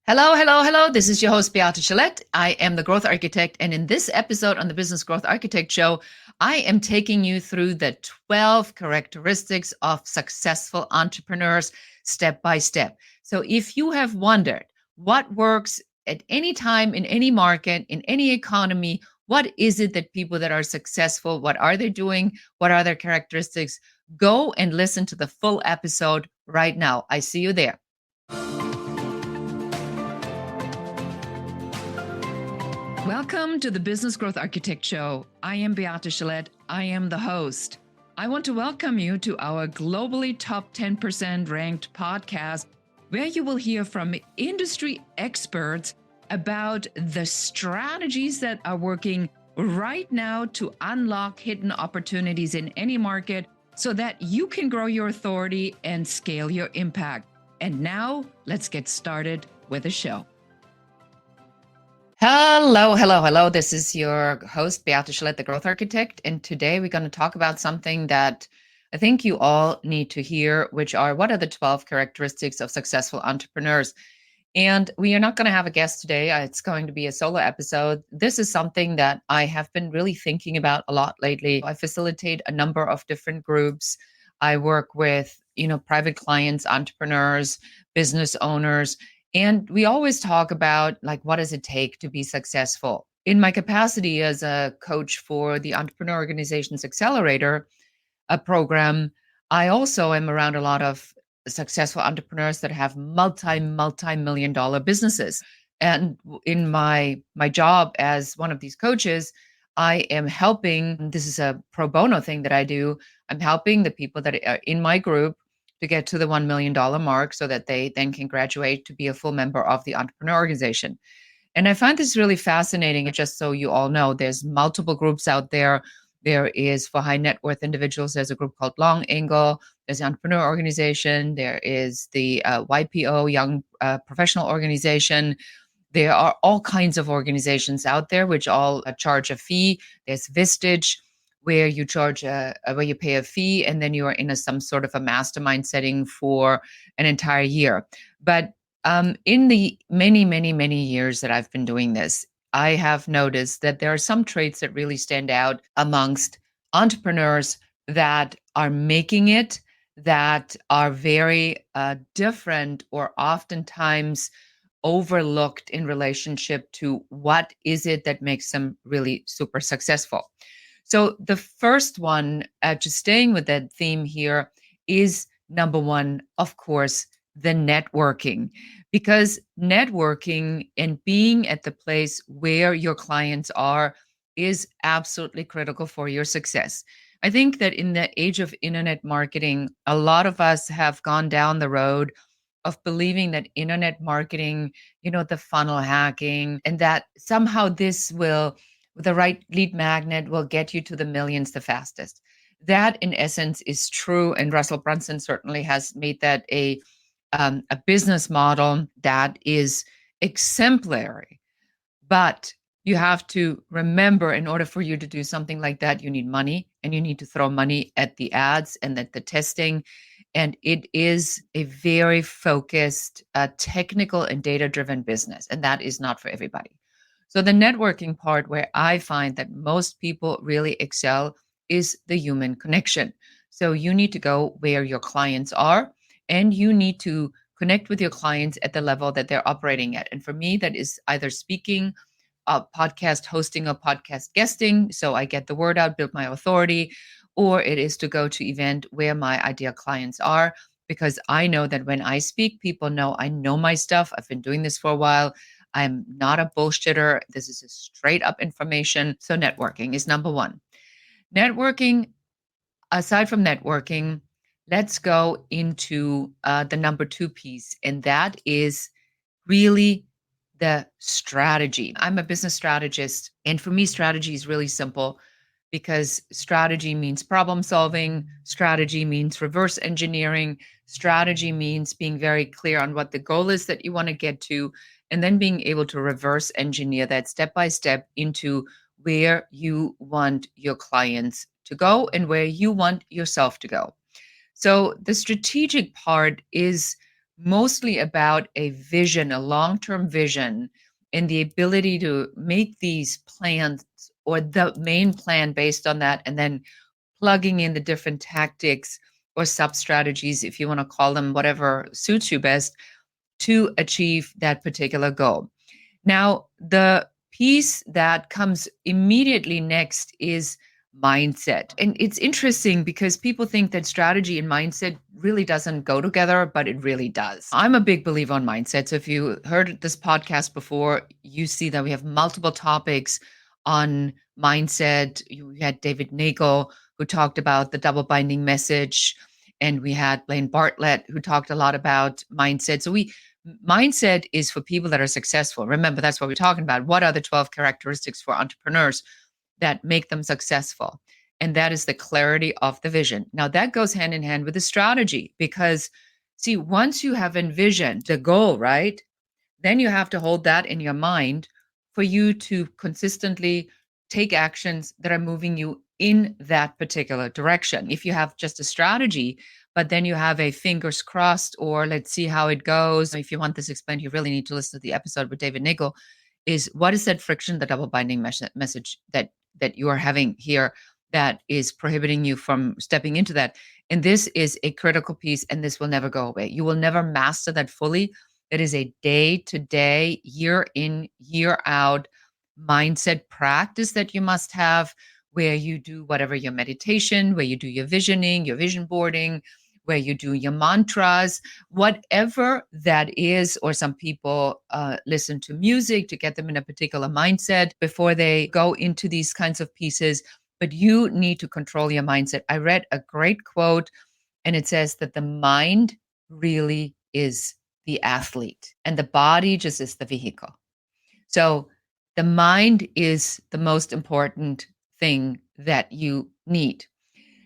Hello, hello, hello. This is your host, Beata Gillette. I am the Growth Architect. And in this episode on the Business Growth Architect Show, I am taking you through the 12 characteristics of successful entrepreneurs step by step. So if you have wondered what works at any time in any market, in any economy, what is it that people that are successful, what are they doing? What are their characteristics? Go and listen to the full episode right now. I see you there. Welcome to the Business Growth Architect Show. I am Beata Gillette. I am the host. I want to welcome you to our globally top 10% ranked podcast, where you will hear from industry experts about the strategies that are working right now to unlock hidden opportunities in any market so that you can grow your authority and scale your impact. And now let's get started with the show. Hello, hello, hello. This is your host, Beata Gillette, the Growth Architect. And today we're going to talk about something that I think you all need to hear, which are what are the 12 characteristics of successful entrepreneurs? And we are not going to have a guest today. It's going to be a solo episode. This is something that I have been really thinking about a lot lately. I facilitate a number of different groups. I work with, private clients, entrepreneurs, business owners. And we always talk about what does it take to be successful? In my capacity as a coach for the Entrepreneur Organizations Accelerator program, I also am around a lot of successful entrepreneurs that have multi-million dollar businesses. And in my job as one of these coaches, I am helping, this is a pro bono thing that I do, I'm helping the people that are in my group to get to the $1 million mark so that they then can graduate to be a full member of the Entrepreneur Organization. And I find this really fascinating. Just so you all know, there's multiple groups out there. There is for high net worth individuals, there's a group called Long Angle. There's the Entrepreneur Organization. There is the YPO, Young Professional Organization. There are all kinds of organizations out there which all charge a fee. There's Vistage, where you charge where you pay a fee, and then you are in some sort of a mastermind setting for an entire year. But in the many years that I've been doing this, I have noticed that there are some traits that really stand out amongst entrepreneurs that are making it, that are very different or oftentimes overlooked in relationship to what is it that makes them really super successful. So the first one, just staying with that theme here, is number one, of course, the networking. Because networking and being at the place where your clients are is absolutely critical for your success. I think that in the age of internet marketing, a lot of us have gone down the road of believing that internet marketing, the funnel hacking, and that somehow this will, the right lead magnet will get you to the millions the fastest. That, in essence, is true. And Russell Brunson certainly has made that a business model that is exemplary. But you have to remember, in order for you to do something like that, you need money, and you need to throw money at the ads and at the testing. And it is a very focused, technical and data-driven business. And that is not for everybody. So the networking part, where I find that most people really excel, is the human connection. So you need to go where your clients are, and you need to connect with your clients at the level that they're operating at. And for me, that is either speaking, podcast hosting, or podcast guesting, so I get the word out, build my authority, or it is to go to event where my ideal clients are, because I know that when I speak, people know I know my stuff. I've been doing this for a while. I'm not a bullshitter. This is a straight up information. So networking is number one. Networking, aside from networking, let's go into the number two piece, and that is really the strategy. I'm a business strategist, and for me, strategy is really simple, because strategy means problem solving, strategy means reverse engineering, strategy means being very clear on what the goal is that you want to get to, and then being able to reverse engineer that step by step into where you want your clients to go and where you want yourself to go. So the strategic part is mostly about a vision, a long-term vision, and the ability to make these plans or the main plan based on that, and then plugging in the different tactics or sub strategies, if you want to call them, whatever suits you best, to achieve that particular goal. Now, the piece that comes immediately next is mindset. And it's interesting because people think that strategy and mindset really doesn't go together, but it really does. I'm a big believer on mindset. So if you heard this podcast before, you see that we have multiple topics on mindset. We had David Nagel, who talked about the double binding message, and we had Blaine Bartlett, who talked a lot about mindset. So mindset is for people that are successful. Remember, that's what we're talking about. What are the 12 characteristics for entrepreneurs that make them successful? And that is the clarity of the vision. Now, that goes hand in hand with the strategy because, see, once you have envisioned the goal, right, then you have to hold that in your mind for you to consistently take actions that are moving you in that particular direction. If you have just a strategy, but then you have a fingers crossed or let's see how it goes. If you want this explained, you really need to listen to the episode with David Nagel. Is what is that friction, the double binding message that you are having here that is prohibiting you from stepping into that? And this is a critical piece, and this will never go away. You will never master that fully. It is a day-to-day, year in, year out mindset practice that you must have, where you do whatever your meditation, where you do your visioning, your vision boarding, where you do your mantras, whatever that is. Or some people listen to music to get them in a particular mindset before they go into these kinds of pieces. But you need to control your mindset. I read a great quote, and it says that the mind really is the athlete and the body just is the vehicle. So the mind is the most important thing that you need.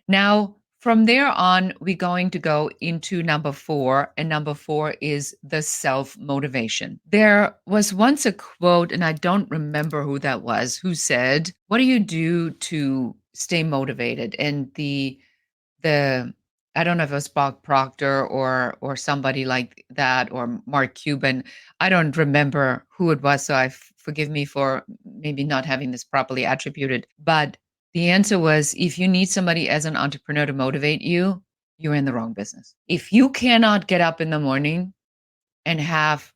Now, from there on, we're going to go into number 4, and number 4 is the self-motivation. There was once a quote, and I don't remember who that was, who said, "What do you do to stay motivated?" And the I don't know if it was Bob Proctor or somebody like that, or Mark Cuban. I don't remember who it was, so forgive me for maybe not having this properly attributed. But the answer was, if you need somebody as an entrepreneur to motivate you, you're in the wrong business. If you cannot get up in the morning and have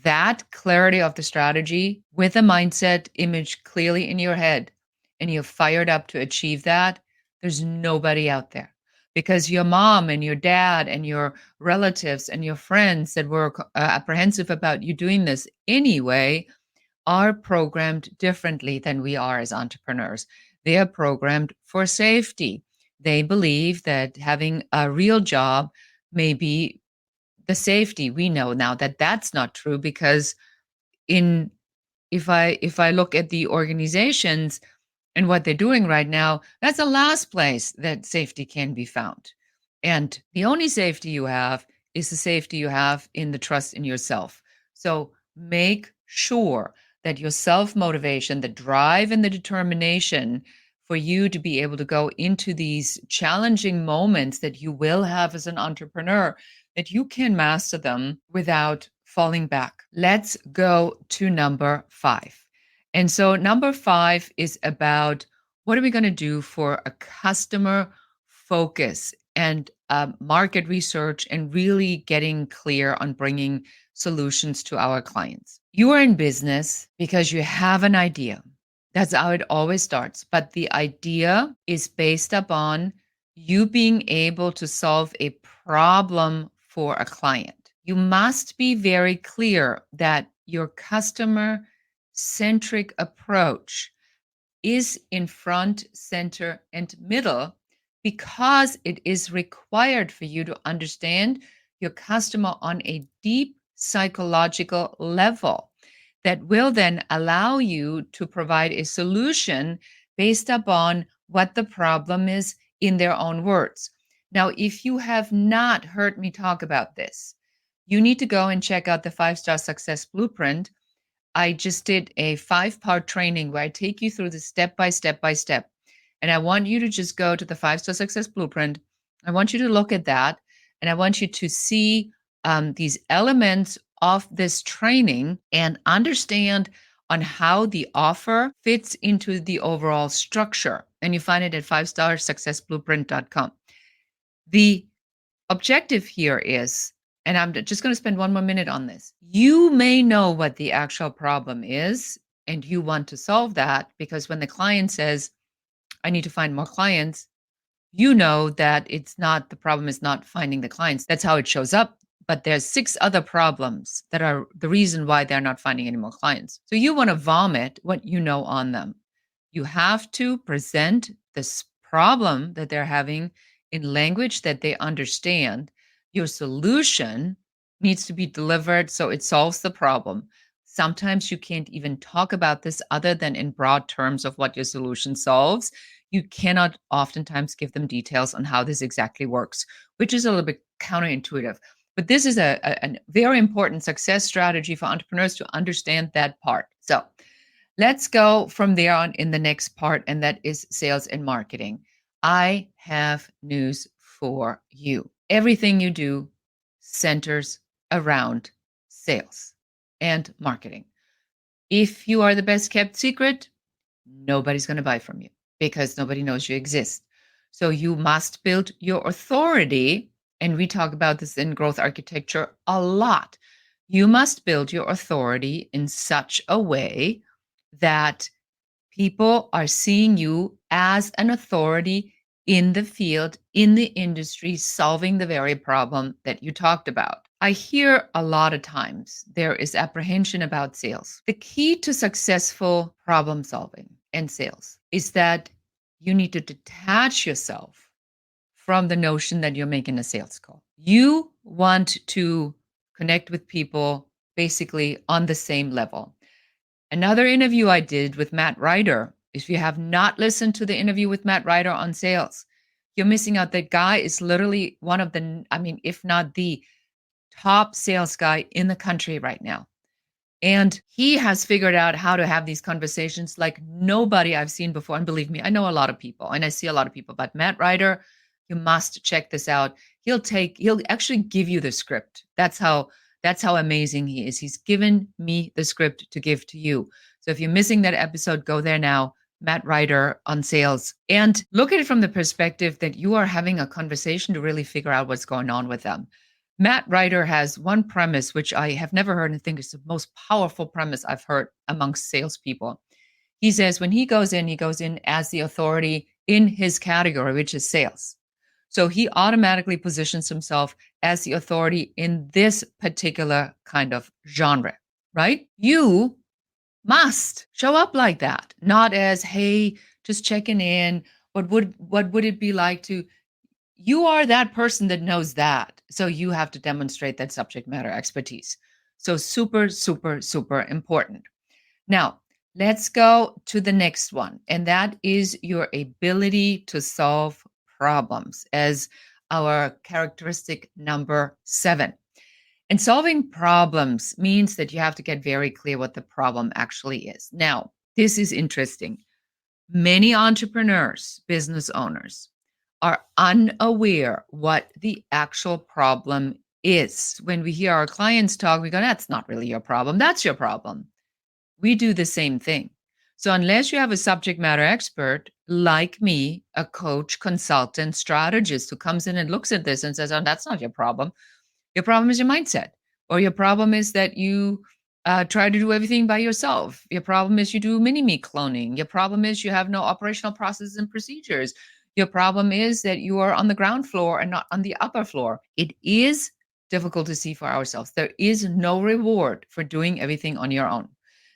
that clarity of the strategy with a mindset image clearly in your head, and you're fired up to achieve that, there's nobody out there. Because your mom and your dad and your relatives and your friends that were apprehensive about you doing this anyway are programmed differently than we are as entrepreneurs. They are programmed for safety. They believe that having a real job may be the safety. We know now that that's not true, because in if I look at the organizations and what they're doing right now, that's the last place that safety can be found. And the only safety you have is the safety you have in the trust in yourself. So make sure that your self-motivation, the drive and the determination for you to be able to go into these challenging moments that you will have as an entrepreneur, that you can master them without falling back. Let's go to number 5. And so number 5 is about, what are we going to do for a customer focus and market research and really getting clear on bringing solutions to our clients. You are in business because you have an idea. That's how it always starts. But the idea is based upon you being able to solve a problem for a client. You must be very clear that your customer-centric approach is in front, center, and middle, because it is required for you to understand your customer on a deep psychological level that will then allow you to provide a solution based upon what the problem is in their own words. Now, if you have not heard me talk about this, you need to go and check out the 5-Star Success Blueprint. I just did a 5-part training where I take you through the step by step by step. And I want you to just go to the 5-Star Success Blueprint. I want you to look at that, and I want you to see these elements of this training and understand on how the offer fits into the overall structure. And you find it at 5starsuccessblueprint.com. The objective here is, and I'm just going to spend one more minute on this. You may know what the actual problem is, and you want to solve that because when the client says, I need to find more clients, you know that it's not, the problem is not finding the clients. That's how it shows up. But there's 6 other problems that are the reason why they're not finding any more clients. So you want to vomit what you know on them. You have to present this problem that they're having in language that they understand. Your solution needs to be delivered so it solves the problem. Sometimes you can't even talk about this other than in broad terms of what your solution solves. You cannot oftentimes give them details on how this exactly works, which is a little bit counterintuitive. But this is a very important success strategy for entrepreneurs to understand that part. So let's go from there on in the next part, and that is sales and marketing. I have news for you. Everything you do centers around sales and marketing. If you are the best kept secret, nobody's going to buy from you because nobody knows you exist. So you must build your authority. And we talk about this in growth architecture a lot. You must build your authority in such a way that people are seeing you as an authority in the field, in the industry, solving the very problem that you talked about. I hear a lot of times there is apprehension about sales. The key to successful problem solving and sales is that you need to detach yourself from the notion that you're making a sales call. You want to connect with people basically on the same level. Another interview I did with Matt Ryder, if you have not listened to the interview with Matt Ryder on sales, you're missing out. That guy is literally one of the, if not the top sales guy in the country right now. And he has figured out how to have these conversations like nobody I've seen before. And believe me, I know a lot of people and I see a lot of people, but Matt Ryder, you must check this out. He'll actually give you the script. That's how amazing he is. He's given me the script to give to you. So if you're missing that episode, go there now. Matt Ryder on sales, and look at it from the perspective that you are having a conversation to really figure out what's going on with them. Matt Ryder has one premise, which I have never heard and think is the most powerful premise I've heard amongst salespeople. He says when he goes in as the authority in his category, which is sales. So he automatically positions himself as the authority in this particular kind of genre, right? You must show up like that, not as, hey, just checking in. What would it be like to, you are that person that knows that. So you have to demonstrate that subject matter expertise. So super, super, super important. Now, let's go to the next one. And that is your ability to solve problems as our characteristic number 7. And solving problems means that you have to get very clear what the problem actually is. Now, this is interesting. Many entrepreneurs, business owners, are unaware what the actual problem is. When we hear our clients talk, we go, that's not really your problem. That's your problem. We do the same thing. So unless you have a subject matter expert like me, a coach, consultant, strategist who comes in and looks at this and says, oh, that's not your problem. Your problem is your mindset, or your problem is that you try to do everything by yourself. Your problem is you do mini-me cloning. Your problem is you have no operational processes and procedures. Your problem is that you are on the ground floor and not on the upper floor. It is difficult to see for ourselves. There is no reward for doing everything on your own.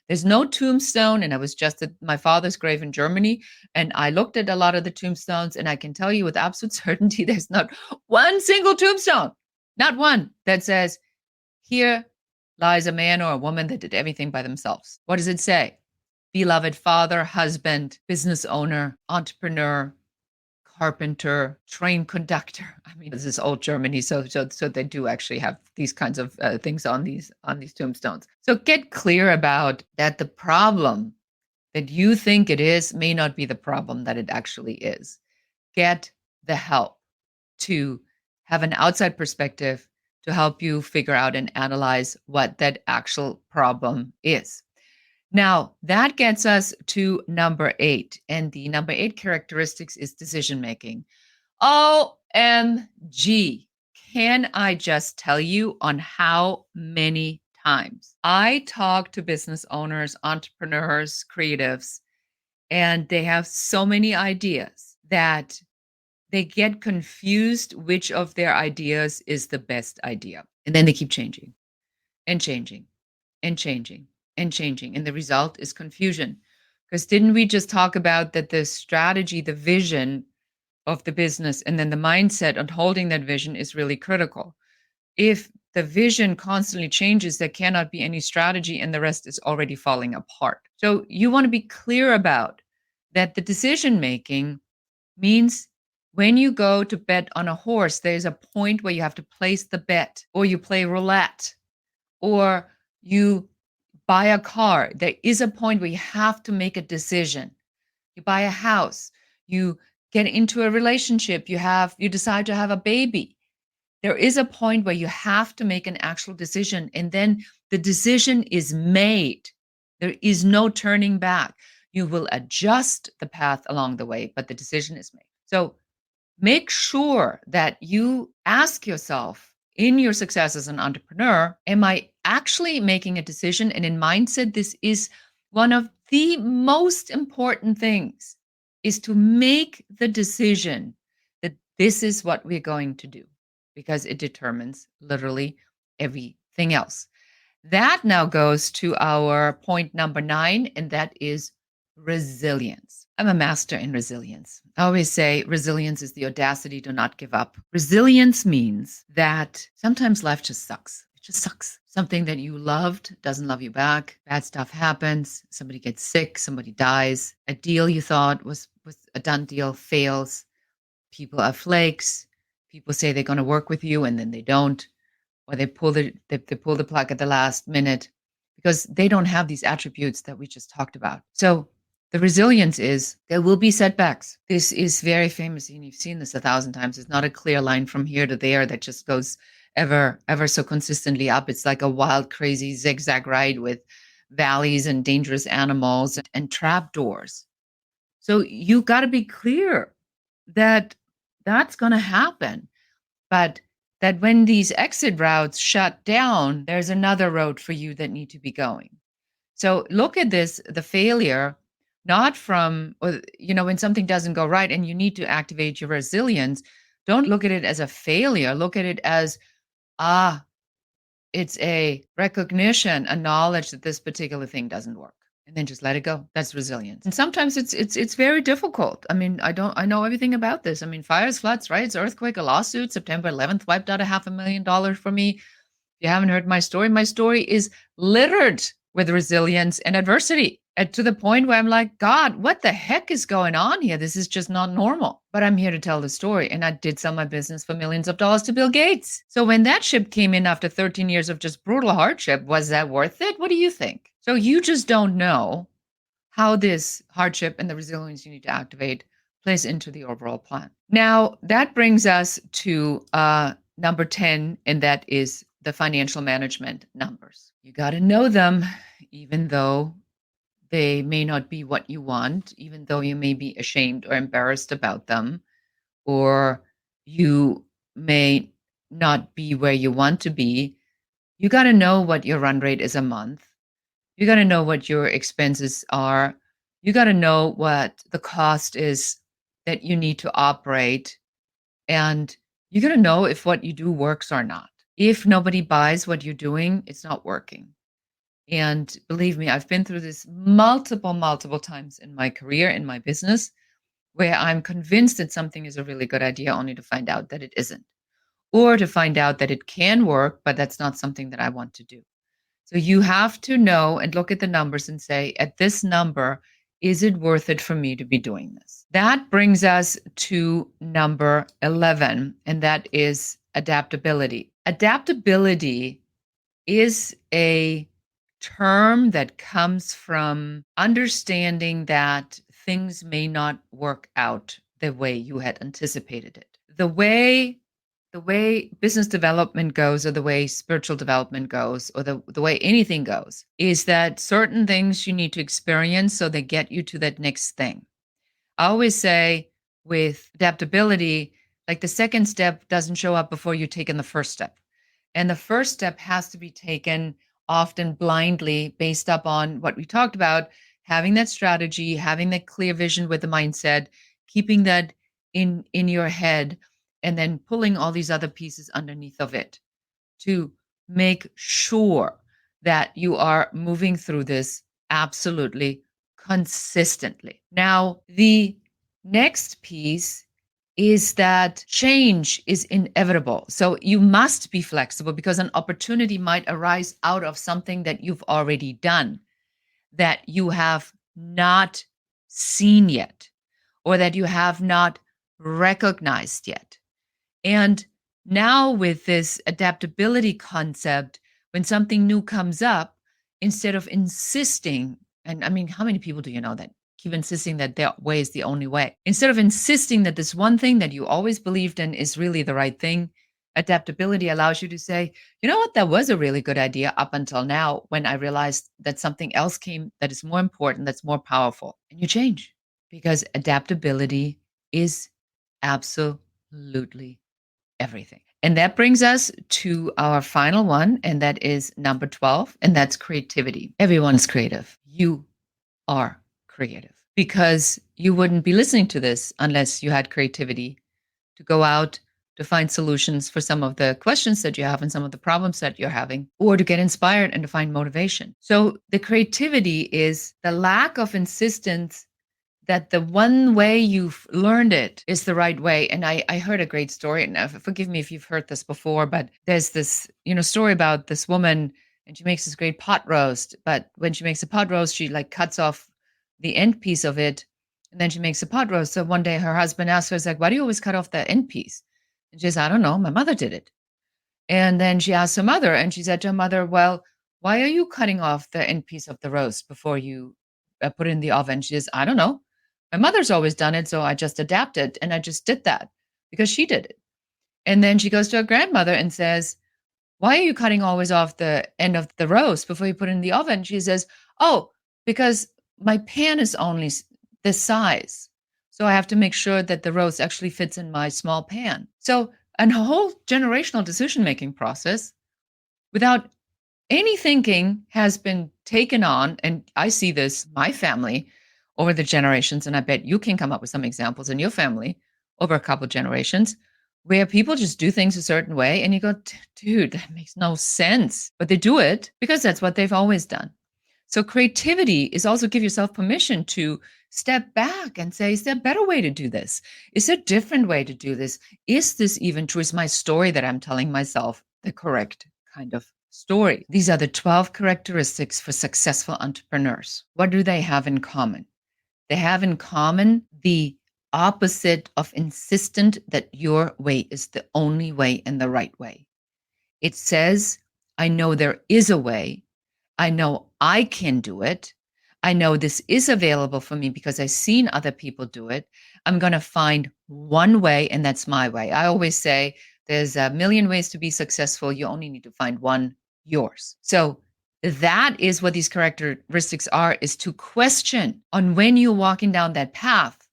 There's no tombstone. And I was just at my father's grave in Germany, and I looked at a lot of the tombstones, and I can tell you with absolute certainty, there's not one single tombstone. Not one that says, here lies a man or a woman that did everything by themselves. What does it say? Beloved father, husband, business owner, entrepreneur, carpenter, train conductor. This is old Germany, so they do actually have these kinds of things on these tombstones. So get clear about that. The problem that you think it is may not be the problem that it actually is. Get the help to have an outside perspective to help you figure out and analyze what that actual problem is. Now, that gets us to number 8. And the number 8 characteristics is decision making. OMG. Can I just tell you on how many times I talk to business owners, entrepreneurs, creatives, and they have so many ideas that they get confused which of their ideas is the best idea. And then they keep changing and changing and changing and changing. And the result is confusion. Because didn't we just talk about that the strategy, the vision of the business, and then the mindset on holding that vision is really critical? If the vision constantly changes, there cannot be any strategy and the rest is already falling apart. So you want to be clear about that the decision making means when you go to bet on a horse, there's a point where you have to place the bet, or you play roulette, or you buy a car. There is a point where you have to make a decision. You buy a house, you get into a relationship, you decide to have a baby. There is a point where you have to make an actual decision, and then the decision is made. There is no turning back. You will adjust the path along the way, but the decision is made. So make sure that you ask yourself in your success as an entrepreneur, am I actually making a decision? And in mindset, this is one of the most important things, is to make the decision that this is what we're going to do, because it determines literally everything else. That now goes to our point number 9, and that is resilience. I'm a master in resilience. I always say resilience is the audacity to not give up. Resilience means that sometimes life just sucks. It just sucks. Something that you loved doesn't love you back. Bad stuff happens. Somebody gets sick. Somebody dies. A deal you thought was a done deal fails. People are flakes. People say they're going to work with you and then they don't, or they pull the plug at the last minute because they don't have these attributes that we just talked about. So the resilience is there will be setbacks. This is very famous, and you've seen this 1,000 times. It's not a clear line from here to there that just goes ever so consistently up. It's like a wild, crazy zigzag ride with valleys and dangerous animals and trap doors. So you got to be clear that that's going to happen, but that when these exit routes shut down, there's another road for you that need to be going. So look at this, the failure, not from, when something doesn't go right and you need to activate your resilience, don't look at it as a failure. Look at it as, it's a recognition, a knowledge that this particular thing doesn't work. And then just let it go. That's resilience. And sometimes it's very difficult. I mean, I know everything about this. I mean, fires, floods, riots, earthquake, a lawsuit, September 11th wiped out $500,000 for me. If you haven't heard my story is littered with resilience and adversity, and to the point where I'm like, God, what the heck is going on here? This is just not normal. But I'm here to tell the story. And I did sell my business for millions of dollars to Bill Gates. So when that ship came in after 13 years of just brutal hardship, was that worth it? What do you think? So you just don't know how this hardship and the resilience you need to activate plays into the overall plan. Now, that brings us to number 10, and that is the financial management numbers. You got to know them, even though they may not be what you want, even though you may be ashamed or embarrassed about them, or you may not be where you want to be. You got to know what your run rate is a month. You got to know what your expenses are. You got to know what the cost is that you need to operate. And you got to know if what you do works or not. If nobody buys what you're doing, it's not working. And believe me, I've been through this multiple times in my career, in my business, where I'm convinced that something is a really good idea only to find out that it isn't, or to find out that it can work, but that's not something that I want to do. So you have to know and look at the numbers and say, at this number, is it worth it for me to be doing this? That brings us to number 11, and that is adaptability. Adaptability is a term that comes from understanding that things may not work out the way you had anticipated it. The way the way business development goes, or the way spiritual development goes, or the way anything goes, is that certain things you need to experience so they get you to that next thing. I always say with adaptability, like the second step doesn't show up before you've taken the first step. And the first step has to be taken often blindly based upon what we talked about, having that strategy, having that clear vision with the mindset, keeping that in your head, and then pulling all these other pieces underneath of it to make sure that you are moving through this absolutely consistently. Now, the next piece is that change is inevitable. So you must be flexible because an opportunity might arise out of something that you've already done that you have not seen yet or that you have not recognized yet. And now, with this adaptability concept, when something new comes up, instead of insisting, and I mean, how many people do you know that keep insisting that their way is the only way? Instead of insisting that this one thing that you always believed in is really the right thing, adaptability allows you to say, you know what, that was a really good idea up until now when I realized that something else came that is more important, that's more powerful. And you change because adaptability is absolutely everything. And that brings us to our final one, and that is number 12, and that's creativity. Everyone's creative. You are creative because you wouldn't be listening to this unless you had creativity to go out to find solutions for some of the questions that you have and some of the problems that you're having, or to get inspired and to find motivation. So the creativity is the lack of insistence that the one way you've learned it is the right way. And I heard a great story, and forgive me if you've heard this before, but there's this, story about this woman, and she makes this great pot roast. But when she makes a pot roast, she like cuts off the end piece of it, and then she makes a pot roast. So one day her husband asked her, he's like, why do you always cut off the end piece? And she says, I don't know, my mother did it. And then she asked her mother, and she said to her mother, well, why are you cutting off the end piece of the roast before you put it in the oven? She says, I don't know. My mother's always done it, so I just adapted and I just did that because she did it. And then she goes to her grandmother and says, why are you cutting always off the end of the roast before you put it in the oven? She says, oh, because my pan is only this size. So I have to make sure that the roast actually fits in my small pan. So a whole generational decision-making process without any thinking has been taken on. And I see this, my family, over the generations, and I bet you can come up with some examples in your family over a couple generations where people just do things a certain way and you go, dude, that makes no sense. But they do it because that's what they've always done. So creativity is also give yourself permission to step back and say, is there a better way to do this? Is there a different way to do this? Is this even true? Is my story that I'm telling myself the correct kind of story? These are the 12 characteristics for successful entrepreneurs. What do they have in common? They have in common the opposite of insistent that your way is the only way and the right way. It says, I know there is a way. I know I can do it. I know this is available for me because I've seen other people do it. I'm going to find one way, and that's my way. I always say there's a million ways to be successful. You only need to find one, yours. So that is what these characteristics are, is to question on when you're walking down that path,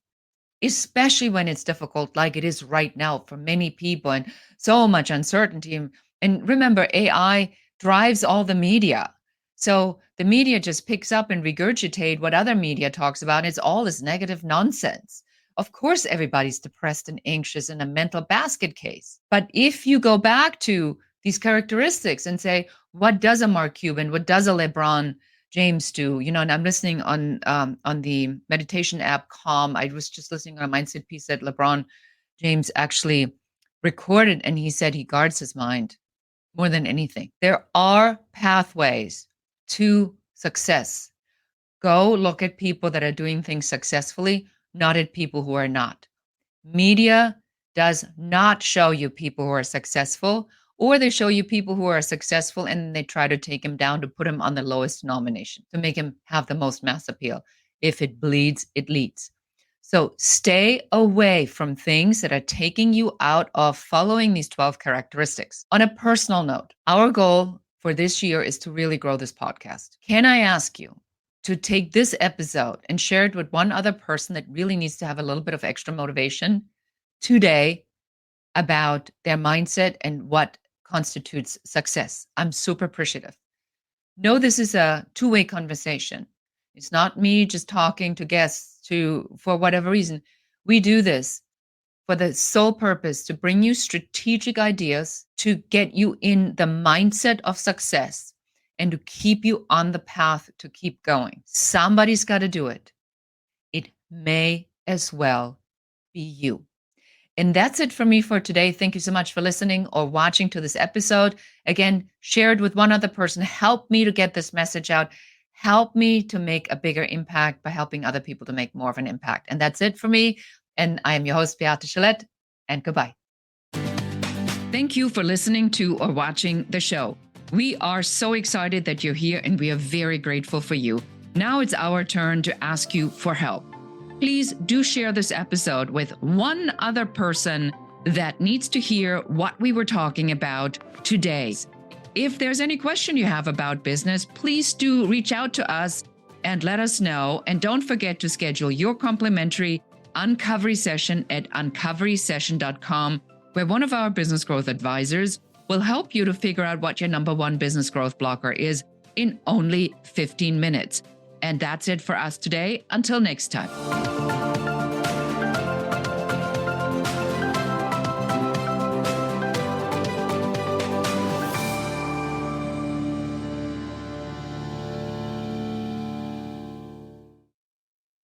especially when it's difficult, like it is right now for many people and so much uncertainty. And remember, AI drives all the media. So the media just picks up and regurgitate what other media talks about. It's all this negative nonsense. Of course, everybody's depressed and anxious in a mental basket case. But if you go back to these characteristics and say, what does a Mark Cuban, what does a LeBron James do? And I'm listening on the meditation app Calm. I was just listening on a mindset piece that LeBron James actually recorded, and he said he guards his mind more than anything. There are pathways to success. Go look at people that are doing things successfully, not at people who are not. Media does not show you people who are successful, or they show you people who are successful and they try to take him down to put him on the lowest denomination to make him have the most mass appeal. If it bleeds, it leads. So stay away from things that are taking you out of following these 12 characteristics. On a personal note, our goal for this year is to really grow this podcast. Can I ask you to take this episode and share it with one other person that really needs to have a little bit of extra motivation today about their mindset and what constitutes success? I'm super appreciative. Know this is a two-way conversation. It's not me just talking to guests for whatever reason. We do this for the sole purpose to bring you strategic ideas to get you in the mindset of success and to keep you on the path to keep going. Somebody's got to do it. It may as well be you. And that's it for me for today. Thank you so much for listening or watching to this episode. Again, share it with one other person. Help me to get this message out. Help me to make a bigger impact by helping other people to make more of an impact. And that's it for me. And I am your host, Beate Gillette, and goodbye. Thank you for listening to or watching the show. We are so excited that you're here, and we are very grateful for you. Now it's our turn to ask you for help. Please do share this episode with one other person that needs to hear what we were talking about today. If there's any question you have about business, please do reach out to us and let us know. And don't forget to schedule your complimentary Uncovery session at uncoverysession.com, where one of our business growth advisors will help you to figure out what your number one business growth blocker is in only 15 minutes. And that's it for us today. Until next time.